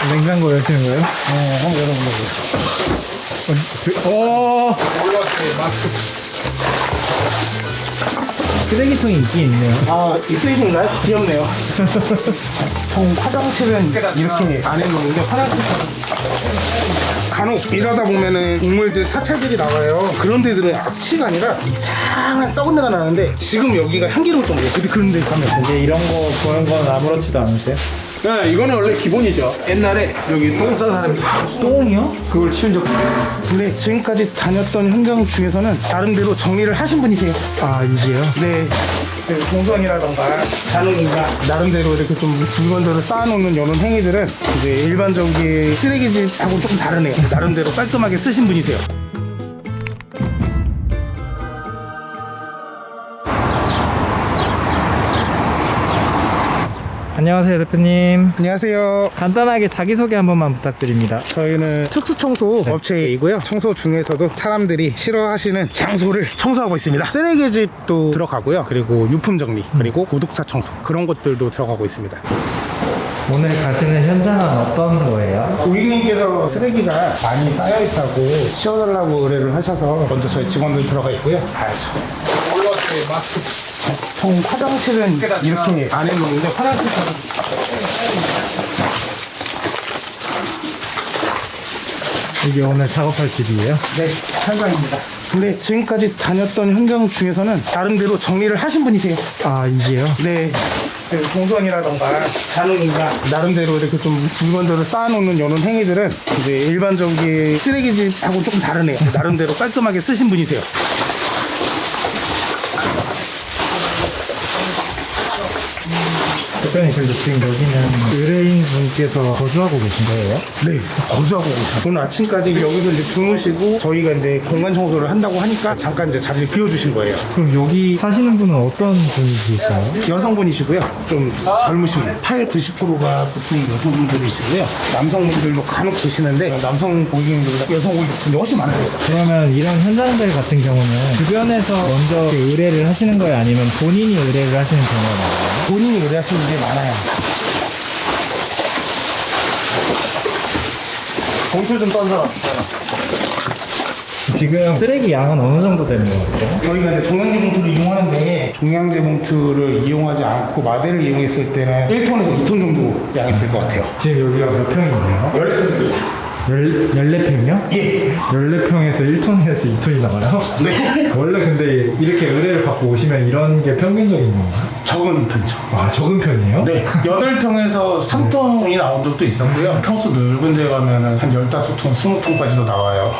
냉장고 여시는 거예요? 네, 한번 열어보려고요. 올라왔어요. 마스크. 쓰레기통이 있긴 있네요. 아, 이 쓰레기인가요? 귀엽네요. 보통 화장실은 이렇게 안 해놓는데 화장실 간혹 일하다 보면은 동물들 사찰들이 나와요. 그런 데들은 악취가 아니라 이상한 썩은 데가 나는데 지금 여기가 향기로울 정도예요. 근데 그런 데 가면 이제 이런 거 보는 건 아무렇지도 않으세요? 네, 이거는 원래 기본이죠. 옛날에 여기 똥 싼 사람이 있어요. 똥이요? 그걸 치운 적도 있어요. 근데 지금까지 다녔던 현장 중에서는 나름대로 정리를 하신 분이세요. 아, 이게요? 네. 동선이라던가 잔혹인가 나름대로 이렇게 좀 물건들을 쌓아놓는 이런 행위들은 이제 일반적인 쓰레기집하고 조금 다르네요. 나름대로 깔끔하게 쓰신 분이세요. 안녕하세요, 대표님. 안녕하세요. 간단하게 자기소개 한 번만 부탁드립니다. 저희는 특수청소 업체이고요. 청소 중에서도 사람들이 싫어하시는 장소를 청소하고 있습니다. 쓰레기집도 들어가고요. 그리고 유품 정리, 그리고 구독사 청소 그런 것들도 들어가고 있습니다. 오늘 가시는 현장은 어떤 거예요? 고객님께서 쓰레기가 많이 쌓여있다고 치워달라고 의뢰를 하셔서 먼저 저희 직원들 들어가 있고요. 가야죠. 올라왔어요. 마스크. 보통 화장실은 이렇게 안 해놓는데 화장실 이게 오늘 작업할 집이에요? 네, 현장입니다. 근데 지금까지 다녔던 현장 중에서는 나름대로 정리를 하신 분이세요. 아, 이게요? 네. 동선이라던가 잔혹인가 나름대로 이렇게 좀 물건들을 쌓아놓는 이런 행위들은 이제 일반적인 쓰레기집하고 조금 다르네요. 나름대로 깔끔하게 쓰신 분이세요. 대표님, 그래도 지금 여기는 의뢰인 분께서 거주하고 계신 거예요? 네, 거주하고 계세요. 오늘 아침까지 여기서 이제 주무시고 저희가 이제 공간 청소를 한다고 하니까 잠깐 이제 자리를 비워주신 거예요. 그럼 여기 사시는 분은 어떤 분이실까요? 여성분이시고요. 좀 젊으신 분. 90%가 보통 여성분들이시고요. 남성분들도 간혹 계시는데 남성 고객님들보다 여성 고객분들이 훨씬 많아요. 그러면 이런 현장들 같은 경우는 주변에서 먼저 이렇게 의뢰를 하시는 거예요? 아니면 본인이 의뢰를 하시는 경우가 많아요? 본인이 의뢰하시는 게 많아요. 봉투 좀 떤 사람 있잖아. 지금 쓰레기 양은 어느 정도 되는 것 같아요? 저희가 이제 종량제 봉투를 이용하는데 종량제 봉투를 이용하지 않고 마대를 이용했을 때는 1톤에서 2톤 정도 양이 될 것 같아요. 지금 여기가 몇 평이네요? 14톤입니다. 14평이요? 예. 14평에서 1톤에서 2톤이 나와요? 네. 원래 근데 이렇게 의뢰를 받고 오시면 이런 게 평균적인 건가요? 적은 편이죠. 아, 적은 편이에요? 네. 8평에서 3톤이 나온 적도 있었고요. 평수 넓은 데 가면은 한 15톤, 20톤까지도 나와요.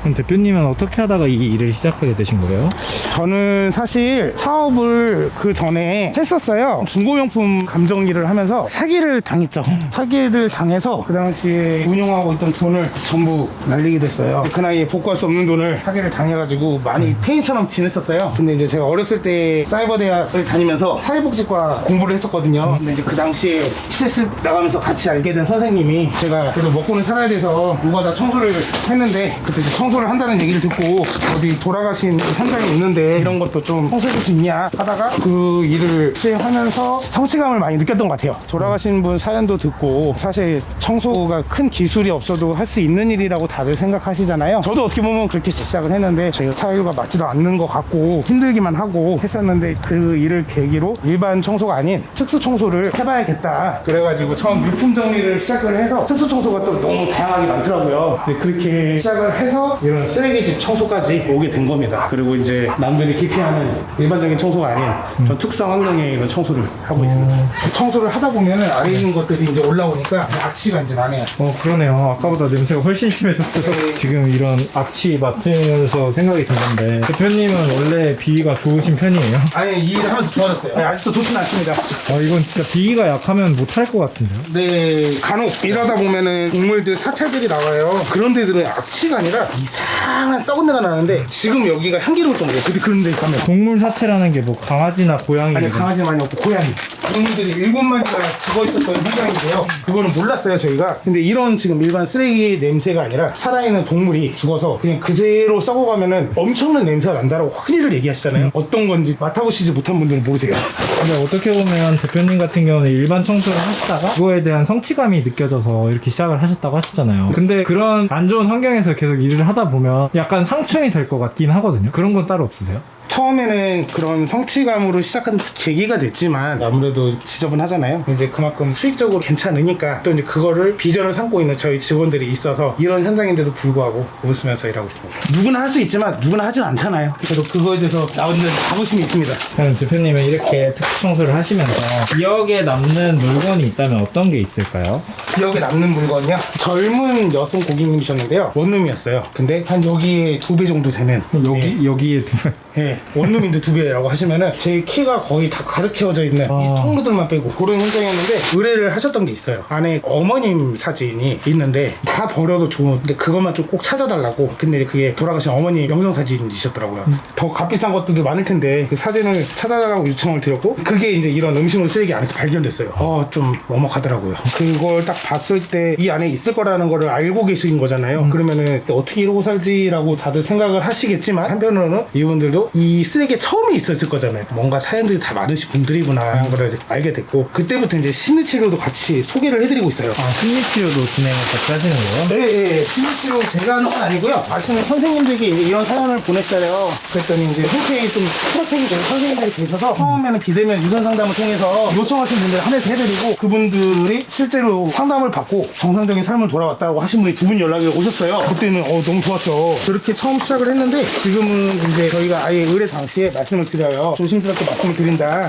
그럼 대표님은 어떻게 하다가 이 일을 시작하게 되신 거예요? 저는 사실 사업을 그 전에 했었어요. 중고명품 감정일을 하면서 사기를 당했죠. 사기를 당해서 그 당시에 운용하고 있던 돈을 전부 날리게 됐어요. 그 나이에 복구할 수 없는 돈을 사기를 당해가지고 많이 페인처럼 지냈었어요. 근데 이제 제가 어렸을 때 사이버 대학을 다니면서 사회복지과 공부를 했었거든요. 근데 이제 그 당시에 CS 나가면서 같이 알게 된 선생님이 제가 그래도 먹고는 살아야 돼서 노가다 청소를 했는데 그때 이제 청소를 한다는 얘기를 듣고 어디 돌아가신 현장이 있는데 이런 것도 좀 청소해줄 수 있냐 하다가 그 일을 수행하면서 성취감을 많이 느꼈던 것 같아요. 돌아가신 분 사연도 듣고 사실 청소가 큰 기술이 없어도 할 수 있는 일이라고 다들 생각하시잖아요. 저도 어떻게 보면 그렇게 시작을 했는데 제가 스타일과 맞지도 않는 것 같고 힘들기만 하고 했었는데 그 일을 계기로 일반 청소가 아닌 특수 청소를 해봐야겠다. 그래가지고 처음 물품 정리를 시작을 해서 특수 청소가 또 너무 다양하게 많더라고요. 근데 그렇게 시작을 해서 이런 쓰레기집 청소까지 오게 된 겁니다. 그리고 이제 남들이 기피하는 일반적인 청소가 아닌 전 특성 환경의 이런 청소를 하고 있습니다. 청소를 하다 보면 아래 있는 것들이 이제 올라오니까 악취가 이제 나네요. 그러네요. 아까보다 냄새가 훨씬 심해졌어요. 지금 이런 악취 맡으면서 생각이 드는데 대표님은 원래 비위가 좋으신 편이에요? 아니 이 일을 하면서 좋아졌어요. 아니, 아직도 좋지는 않습니다. 이건 진짜 비위가 약하면 못할 것 같은데요? 네, 간혹 일하다 보면은 동물들 사찰들이 나와요. 그런 데들은 악취가 아니라 이상한 썩은 데가 나는데 지금 여기가 향기로울 정도예요. 근데 그런 데 가면 동물 사체라는 게 뭐 강아지나 고양이 아니 강아지 많이 없고 고양이 동물들이 7마리가 죽어 있었던 현장인데요. 그거는 몰랐어요 저희가. 근데 이런 지금 일반 쓰레기 냄새가 아니라 살아있는 동물이 죽어서 그냥 그대로 썩어가면은 엄청난 냄새가 난다라고 흔히들 얘기하시잖아요. 어떤 건지 맡아보시지 못한 분들은 모르세요. 근데 어떻게 보면 대표님 같은 경우는 일반 청소를 하시다가 그거에 대한 성취감이 느껴져서 이렇게 시작을 하셨다고 하셨잖아요. 근데 그런 안 좋은 환경에서 계속 일을 하다 보면 약간 상충이 될 것 같긴 하거든요. 그런 건 따로 없으세요? 처음에는 그런 성취감으로 시작한 계기가 됐지만 아무래도 지저분하잖아요. 이제 그만큼 수익적으로 괜찮으니까 또 이제 그거를 비전을 삼고 있는 저희 직원들이 있어서 이런 현장인데도 불구하고 웃으면서 일하고 있습니다. 누구나 할 수 있지만 누구나 하진 않잖아요. 그래도 그거에 대해서 나오는 자부심이 있습니다. 그럼 대표님은 이렇게 특수 청소를 하시면서 기억에 남는 물건이 있다면 어떤 게 있을까요? 기억에 남는 물건이요? 젊은 여성 고객님이셨는데요. 원룸이었어요. 근데 한 여기에 2배 정도 되면 여기에 두 예, 원룸인데 2배라고 하시면은 제 키가 거의 다 가득 채워져 있는 이 통로들만 빼고 그런 현장이었는데 의뢰를 하셨던 게 있어요. 안에 어머님 사진이 있는데 다 버려도 좋은데 그것만 좀 꼭 찾아달라고. 근데 그게 돌아가신 어머니 영상 사진이셨더라고요. 더 값비싼 것들도 많을 텐데 그 사진을 찾아달라고 요청을 드렸고 그게 이제 이런 음식물 쓰레기 안에서 발견됐어요. 좀 먹먹하더라고요. 그걸 딱 봤을 때 이 안에 있을 거라는 거를 알고 계신 거잖아요. 그러면은 어떻게 이러고 살지라고 다들 생각을 하시겠지만 한편으로는 이분들도 이 쓰레기에 처음에 있었을 거잖아요. 뭔가 사연들이 다 많으신 분들이구나 하는 걸 알게 됐고 그때부터 이제 심리치료도 같이 소개를 해드리고 있어요. 심리치료도 진행을 같이 하시는 거예요? 네. 심리치료 제가 하는 건 아니고요. 아시는 선생님들이 이런 사연을 보냈어요. 그랬더니 이제 흔쾌히 좀 프로테인이 된 선생님들이 계셔서 처음에는 비대면 유선 상담을 통해서 요청하신 분들 한해서 해드리고 그분들이 실제로 상담을 받고 정상적인 삶을 돌아왔다고 하신 분이 2분 연락이 오셨어요. 그때는 너무 좋았죠. 그렇게 처음 시작을 했는데 지금은 이제 저희가 아예 의뢰 당시에 말씀을 드려요. 조심스럽게 말씀을 드린다.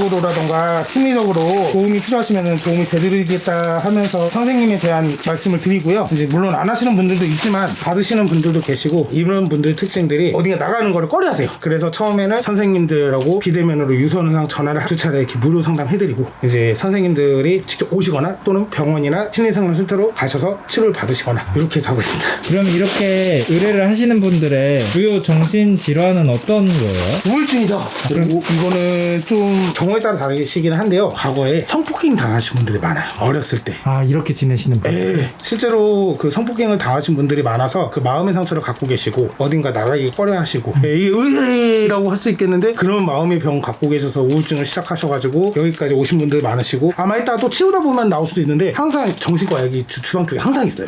정신적으로라던가 심리적으로 도움이 필요하시면 도움이 되드리겠다 하면서 선생님에 대한 말씀을 드리고요. 이제 물론 안 하시는 분들도 있지만 받으시는 분들도 계시고 이런 분들 특징들이 어딘가 나가는 거를 꺼려하세요. 그래서 처음에는 선생님들하고 비대면으로 유선상 전화를 2차례 이렇게 무료 상담해드리고 이제 선생님들이 직접 오시거나 또는 병원이나 심리상담센터로 가셔서 치료를 받으시거나 이렇게 해서 하고 있습니다. 그럼 이렇게 의뢰를 하시는 분들의 주요 정신질환은 어떤 거예요? 우울증이죠. 그리고 이거는 좀 경우에 따라 다르시긴 한데요. 과거에 성폭행 당하신 분들이 많아요. 어렸을 때. 이렇게 지내시는 분. 실제로 그 성폭행을 당하신 분들이 많아서 그 마음의 상처를 갖고 계시고 어딘가 나가기 꺼려 하시고 이게 의외라고 할 수 있겠는데 그런 마음의 병 갖고 계셔서 우울증을 시작하셔가지고 여기까지 오신 분들 많으시고 아마 이따 또 치우다 보면 나올 수도 있는데 항상 정신과 여기 주방 쪽에 항상 있어요.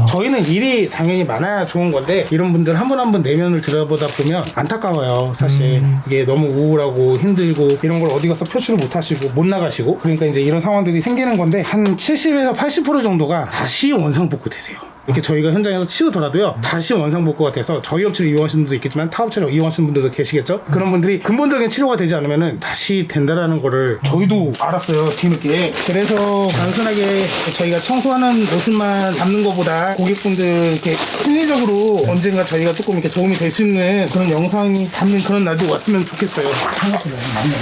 저희는 일이 당연히 많아야 좋은 건데 이런 분들 한 분 한 분 내면을 들여다보다 보면 안타까워요. 사실 이게 너무 우울하고 힘들고 이런 걸 어디 가서 표출을 못 하시고 못 나가시고 그러니까 이제 이런 상황들이 생기는 건데 한 70에서 80% 정도가 다시 원상복구 되세요. 이렇게 저희가 현장에서 치우더라도요 다시 원상복구가 돼서 저희 업체를 이용하시는 분도 있겠지만 타 업체를 이용하시는 분들도 계시겠죠. 그런 분들이 근본적인 치료가 되지 않으면 다시 된다라는 거를 저희도 알았어요 뒤늦게. 그래서 단순하게 저희가 청소하는 모습만 담는 것보다 고객분들 이렇게 심리적으로 언젠가 저희가 조금 이렇게 도움이 될 수 있는 그런 영상이 담는 그런 날도 왔으면 좋겠어요. 생각보다 맞네요.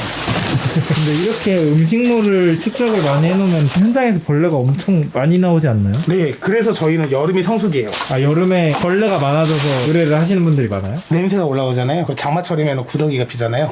근데 이렇게 음식물을 축적을 많이 해놓으면 현장에서 벌레가 엄청 많이 나오지 않나요? 네, 그래서 저희는 여름이 성수기예요. 여름에 벌레가 많아져서 의뢰를 하시는 분들이 많아요? 냄새가 올라오잖아요. 장마철이면 구더기가 피잖아요.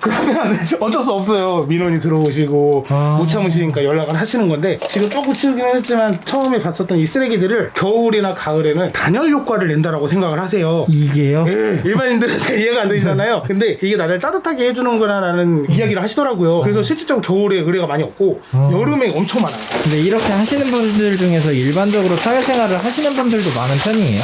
그러면 어쩔 수 없어요. 민원이 들어오시고 못 참으시니까 연락을 하시는 건데 지금 조금 치우기는 했지만 처음에 봤었던 이 쓰레기들을 겨울이나 가을에는 단열 효과를 낸다라고 생각을 하세요. 이게요? 네, 일반인들은 잘 이해가 안 되시잖아요. 근데 이게 나를 따뜻하게 해주는 거라는 이야기를 하시더라고요. 그래서 실질적으로 겨울에 의뢰가 많이 없고 여름에 엄청 많아요. 근데 이렇게 하시는 분들 중에서 일반적으로 사회생활을 하시는 분들도 많은 편이에요?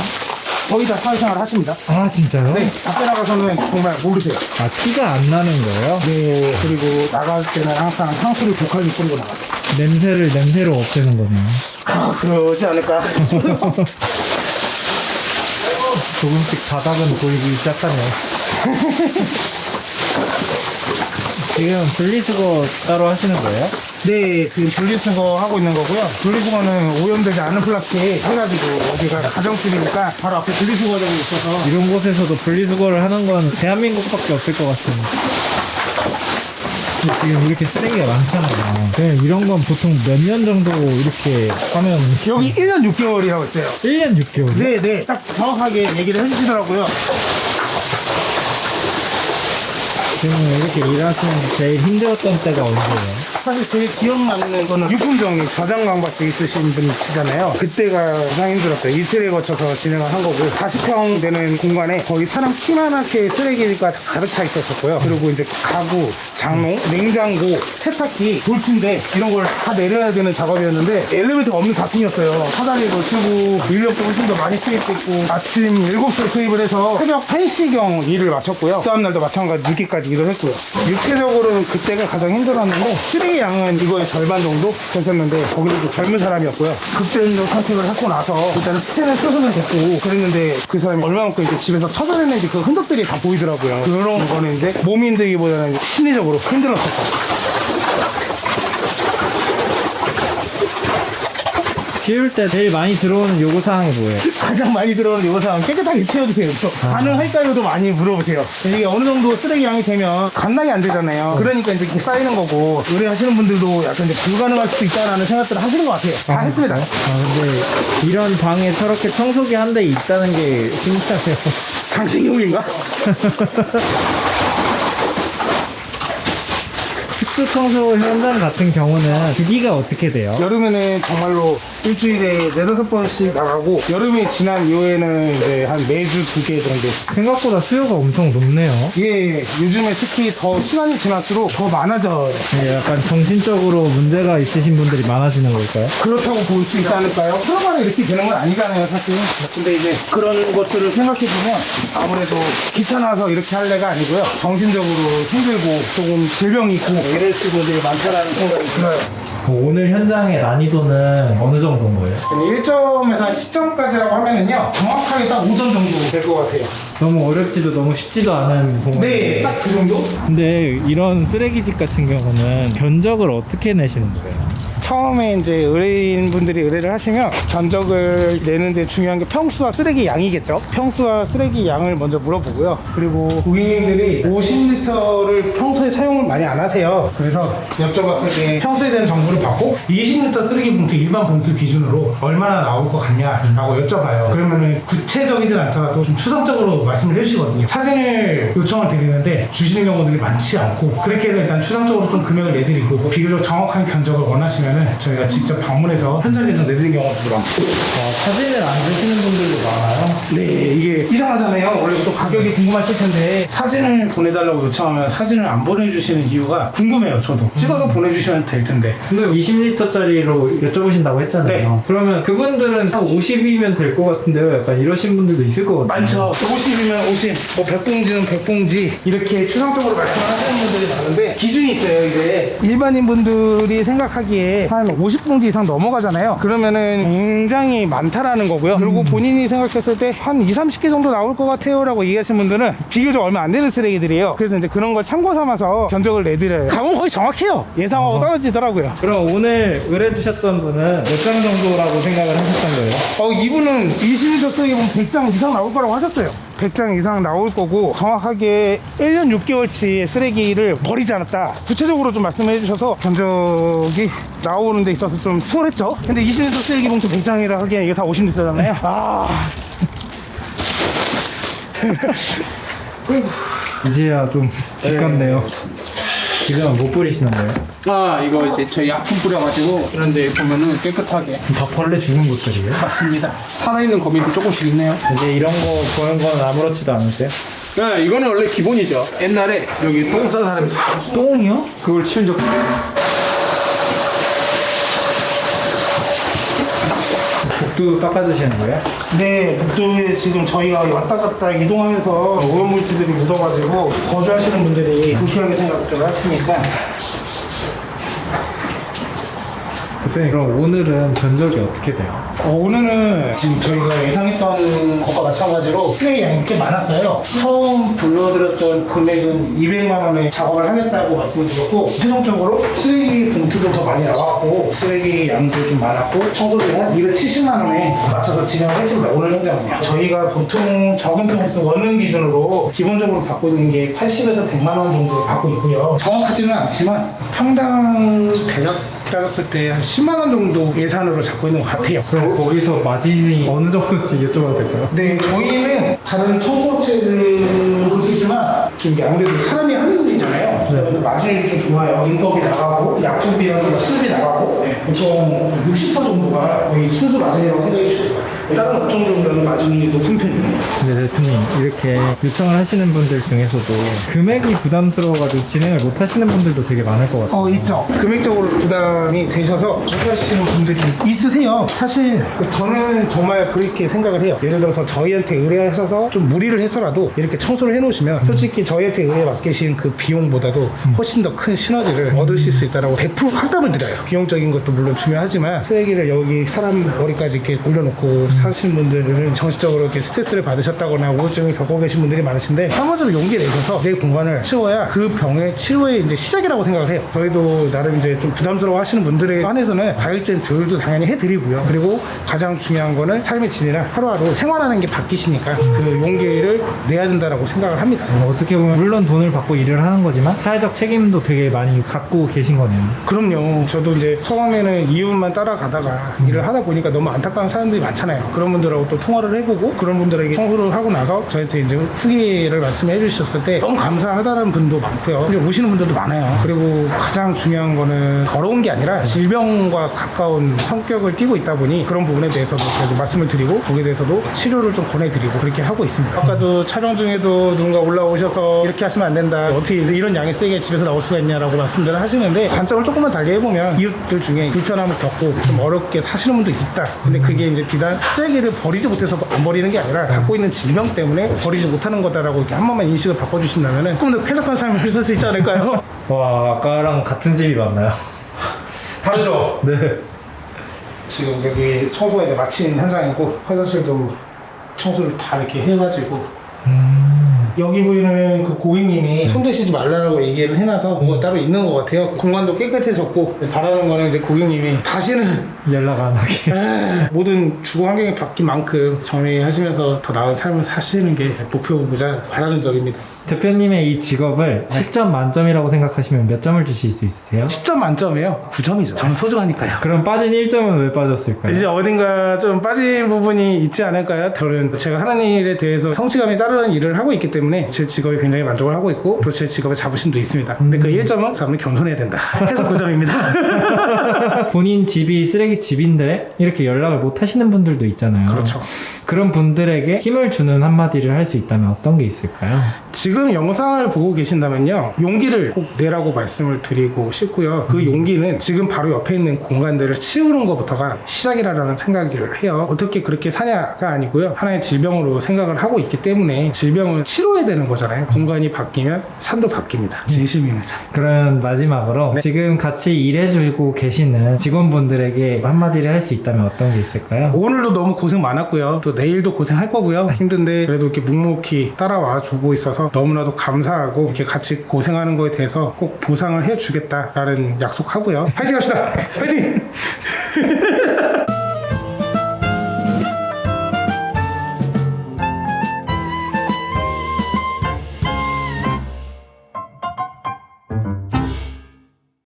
거의 다 사회생활 하십니다. 진짜요? 네, 밖에 나가서는 정말 모르세요. 티가 안 나는 거예요? 네, 그리고 나갈 때는 항상 향수를 독하게 뿌리고 나가요. 냄새로 없애는 거네요. 그러지 않을까 싶어요. 조금씩 바닥은 보이기 시작하네요. 지금 분리수거 따로 하시는 거예요? 네, 지금 분리수거 하고 있는 거고요. 분리수거는 오염되지 않은 플라스틱 해가지고 여기가 가정집이니까 바로 앞에 분리수거장이 있어서 이런 곳에서도 분리수거를 하는 건 대한민국밖에 없을 것 같습니다. 근데 지금 이렇게 쓰레기가 많잖아요. 그냥 이런 건 보통 몇 년 정도 이렇게 하면 여기 1년 6개월이라고 있어요. 1년 6개월? 네, 딱 정확하게 얘기를 해주시더라고요. 지금 이렇게 일하시면서 제일 힘들었던 때가 언제예요? 사실 제일 기억나는 거는 유품정 저장 강박증 있으신 분이시잖아요. 그때가 가장 힘들었어요. 이틀에 거쳐서 진행을 한 거고 40평 되는 공간에 거의 사람 키만하게 쓰레기가 가득 차 있었었고요. 그리고 이제 가구, 장롱, 냉장고, 세탁기, 돌침대 이런 걸 다 내려야 되는 작업이었는데 엘리베이터가 없는 4층이었어요. 사다리도 쓰고 인력도 훨씬 더 많이 투입됐고 아침 7시에 투입을 해서 새벽 1시경 일을 마쳤고요. 다음날도 마찬가지 늦게까지 일을 했고요. 육체적으로는 그때가 가장 힘들었는데 쓰레기 양은 이거의 절반 정도 됐었는데 거기도 젊은 사람이었고요. 급전도 선택을 하고 나서 일단은 시체는 수습은 됐고 그랬는데 그 사람이 얼마만큼 이제 집에서 처절했는지 그 흔적들이 다 보이더라고요. 그런 거는 이제 몸이 힘들기보다는 심리적으로 힘들었었어요. 치울 때 제일 많이 들어오는 요구사항이 뭐예요? 가장 많이 들어오는 요구사항은 깨끗하게 치워주세요. 가능할까요도 많이 물어보세요. 이게 어느 정도 쓰레기 양이 되면 감당이 안 되잖아요. 그러니까 이제 이렇게 쌓이는 거고 의뢰하시는 분들도 약간 이제 불가능할 수도 있다라는 생각들을 하시는 것 같아요. 다 했습니다. 근데 이런 방에 저렇게 청소기 한 대 있다는 게 신기하네요. 장식용인가? 특수 청소 현장 같은 경우는 주기가 어떻게 돼요? 여름에는 정말로 일주일에 4-5번씩 나가고 여름이 지난 이후에는 이제 한 매주 2개 정도. 생각보다 수요가 엄청 높네요. 예, 요즘에 특히 더 시간이 지날수록 더 많아져요. 네, 약간 정신적으로 문제가 있으신 분들이 많아지는 걸까요? 그렇다고 볼 수 있지 않을까요? 서로간에 이렇게 되는 건 아니잖아요, 사실. 근데 이제 그런 것들을 생각해보면 아무래도 귀찮아서 이렇게 할 애가 아니고요. 정신적으로 힘들고 조금 질병이 있고 이럴 수들이 많다라는 생각이 들어요. 오늘 현장의 난이도는 어느 정도인 거예요? 1점에서 10점까지라고 하면은요, 정확하게 딱 5점 정도 될 것 같아요. 너무 어렵지도 너무 쉽지도 않은 공간. 네, 딱 그 정도? 근데 이런 쓰레기집 같은 경우는 견적을 어떻게 내시는 거예요? 처음에 이제 의뢰인분들이 의뢰를 하시면 견적을 내는데 중요한 게 평수와 쓰레기 양이겠죠. 평수와 쓰레기 양을 먼저 물어보고요. 그리고 고객님들이 50리터를 평소에 사용을 많이 안 하세요. 그래서 여쭤봤을 때 평소에 대한 정보를 받고 20리터 쓰레기 봉투 일반 봉투 기준으로 얼마나 나올 것 같냐라고 여쭤봐요. 그러면은 구체적이진 않더라도 좀 추상적으로 말씀을 해주시거든요. 사진을 요청을 드리는데 주시는 경우들이 많지 않고 그렇게 해서 일단 추상적으로 좀 금액을 내드리고 비교적 정확한 견적을 원하시면 저희가 직접 방문해서 현장 견적 내드리는 경우도 많고. 사진을 안 주시는 분들도 많아요? 네, 이게 이상하잖아요. 원래 또 가격이 궁금하실 텐데 사진을 보내달라고 요청하면 사진을 안 보내주시는 이유가 궁금해요. 저도 찍어서 보내주시면 될 텐데. 근데 20리터짜리로 여쭤보신다고 했잖아요. 네. 그러면 그분들은 한 50이면 될 것 같은데요. 약간 이러신 분들도 있을 것 같아요. 많죠. 50이면 50, 뭐 100봉지는 100봉지 이렇게 추상적으로 말씀하시는 분들이 많은데 기준이 있어요. 이제 일반인 분들이 생각하기에 한 50봉지 이상 넘어가잖아요. 그러면은 굉장히 많다라는 거고요. 그리고 본인이 생각했을 때 한 20-30개 정도 나올 것 같아요 라고 얘기하시는 분들은 비교적 얼마 안 되는 쓰레기들이에요. 그래서 이제 그런 걸 참고 삼아서 견적을 내드려요. 감은 거의 정확해요. 예상하고 떨어지더라고요. 그럼 오늘 의뢰 주셨던 분은 몇 장 정도라고 생각을 하셨던 거예요? 이분은 20리터 쓰레기 보면 100장 이상 나올 거라고 하셨어요. 100장 이상 나올 거고 정확하게 1년 6개월치의 쓰레기를 버리지 않았다. 구체적으로 좀 말씀해 주셔서 견적이 나오는 데 있어서 좀 수월했죠. 근데 20리터 쓰레기 봉투 100장이라 하기엔 이게 다 50리터잖아요. 이제야 좀 직감네요. 지금은 못 뿌리시는 거예요? 이거 이제 저희 약품 뿌려가지고 이런 데 보면은 깨끗하게. 다 벌레 죽는 곳들이에요? 맞습니다. 살아있는 거미도 조금씩 있네요. 이제 이런 거 보는 건 아무렇지도 않으세요? 네, 이거는 원래 기본이죠. 옛날에 여기 똥 싼 사람이 있었어요. 똥이요? 그걸 치운 적도 있어요. 복도 닦아주시는 거예요? 네, 복도에 지금 저희가 왔다 갔다 이동하면서 오염물질들이 묻어가지고 거주하시는 분들이 불쾌하게 생각을 하시니까. 대표님 그럼 오늘은 견적이 어떻게 돼요? 오늘은 지금 저희가 예상했던 것과 마찬가지로 쓰레기 양이 꽤 많았어요. 처음 불러드렸던 금액은 200만 원의 작업을 하겠다고 말씀드렸고 최종적으로 쓰레기 봉투도 더 많이 나왔고 쓰레기 양도 좀 많았고 청소비는 한 270만 원에 맞춰서 진행을 했습니다. 오늘 현장은요. 저희가 보통 적은 평수 원룸 기준으로 기본적으로 받고 있는 게 80에서 100만 원 정도 받고 있고요. 정확하지는 않지만 평당 대략 따졌을 때 한 10만 원 정도 예산으로 잡고 있는 것 같아요. 그럼 거기서 마진이 어느 정도인지 여쭤봐도 될까요? 네, 저희는 다른 청소업체들도 쓰지만 이게 아무래도 사람이 하는 일이 그다음에 마진율이 좀 좋아요. 인건비 나가고 약품비랑 수입이 나가고 보통 60% 정도가 거의 순수 마진이라고 생각해 주시면 돼요. 다른 업종들보다는 마진이 높은 편이에요. 근데 대표님 이렇게 요청을 하시는 분들 중에서도 금액이 부담스러워가지고 진행을 못 하시는 분들도 되게 많을 것 같아요. 있죠. 금액적으로 부담이 되셔서 못하시는 분들이 있으세요. 사실 저는 정말 그렇게 생각을 해요. 예를 들어서 저희한테 의뢰하셔서 좀 무리를 해서라도 이렇게 청소를 해놓으시면 솔직히 저희한테 의뢰 맡기신 그 비용보다도 훨씬 더 큰 시너지를 얻으실 수 있다고 100% 확답을 드려요. 비용적인 것도 물론 중요하지만 쓰레기를 여기 사람 머리까지 이렇게 올려놓고 사시는 분들은 정신적으로 이렇게 스트레스를 받으셨다거나 우울증을 겪고 계신 분들이 많으신데 한 번쯤 용기 내셔서 내 공간을 치워야 그 병의 치료의 이제 시작이라고 생각을 해요. 저희도 나름 이제 좀 부담스러워 하시는 분들에 한해서는 가격적인 조율도 당연히 해드리고요. 그리고 가장 중요한 거는 삶의 질이나 하루하루 생활하는 게 바뀌시니까 그 용기를 내야 된다라고 생각을 합니다. 어떻게 보면 물론 돈을 받고 일을 하는 거지만 사회적 책임도 되게 많이 갖고 계신 거네요. 그럼요. 저도 이제 처음에는 이웃만 따라가다가 일을 하다 보니까 너무 안타까운 사람들이 많잖아요. 그런 분들하고 또 통화를 해보고 그런 분들에게 청소를 하고 나서 저한테 이제 후기를 말씀해 주셨을 때 너무 감사하다는 분도 많고요. 근데 우시는 분들도 많아요. 그리고 가장 중요한 거는 더러운 게 아니라 질병과 가까운 성격을 띠고 있다 보니 그런 부분에 대해서도 제가 말씀을 드리고 거기에 대해서도 치료를 좀 권해드리고 그렇게 하고 있습니다. 아까도 촬영 중에도 누군가 올라오셔서 이렇게 하시면 안 된다. 어떻게 이런 양의 쓰레기가 집에서 나올 수가 있냐라고 말씀들을 하시는데 관점을 조금만 달리 해보면 이웃들 중에 불편함을 겪고 좀 어렵게 사시는 분도 있다. 근데 그게 이제 비단 쓰레기를 버리지 못해서 안 버리는 게 아니라 갖고 있는 질병 때문에 버리지 못하는 거다라고 이렇게 한 번만 인식을 바꿔주신다면 조금 더 쾌적한 삶을 살 수 있지 않을까요? 와, 아까랑 같은 집이 맞나요? 다르죠? 네. 지금 여기 청소가 이제 마친 현장이고 화장실도 청소를 다 이렇게 해가지고 여기 보이는 그 고객님이 손 대시지 말라고 얘기를 해놔서 뭐가 따로 있는 것 같아요. 공간도 깨끗해졌고 바라는 거는 이제 고객님이 다시는 연락 안 하게. 모든 주거 환경이 바뀐 만큼 정리하시면서 더 나은 삶을 사시는 게 목표보자 바라는 점입니다. 대표님의 이 직업을 10점 만점이라고 생각하시면 몇 점을 주실 수 있으세요? 10점 만점이에요. 9점이죠. 저는 소중하니까요. 그럼 빠진 1점은 왜 빠졌을까요? 이제 어딘가 좀 빠진 부분이 있지 않을까요? 저는 제가 하는 일에 대해서 성취감이 따르는 일을 하고 있기 때문에 제 직업에 굉장히 만족을 하고 있고 또 제 직업에 자부심도 있습니다. 근데 그 1점은 사람은 겸손해야 된다 해서 9점입니다. 본인 집이 쓰레기 집인데 이렇게 연락을 못 하시는 분들도 있잖아요. 그렇죠. 그런 분들에게 힘을 주는 한마디를 할 수 있다면 어떤 게 있을까요? 지금 영상을 보고 계신다면요, 용기를 꼭 내라고 말씀을 드리고 싶고요. 그 용기는 지금 바로 옆에 있는 공간들을 치우는 것부터가 시작이라는 생각을 해요. 어떻게 그렇게 사냐가 아니고요, 하나의 질병으로 생각을 하고 있기 때문에 질병은 치료해야 되는 거잖아요. 공간이 바뀌면 산도 바뀝니다. 진심입니다. 그럼 마지막으로 지금 같이 일해주고 계시는 직원분들에게 한마디를 할 수 있다면 어떤 게 있을까요? 오늘도 너무 고생 많았고요. 또 내일도 고생할 거고요. 힘든데 그래도 이렇게 묵묵히 따라와 주고 있어서 너무나도 감사하고 이렇게 같이 고생하는 거에 대해서 꼭 보상을 해주겠다라는 약속하고요. 파이팅 합시다. 파이팅!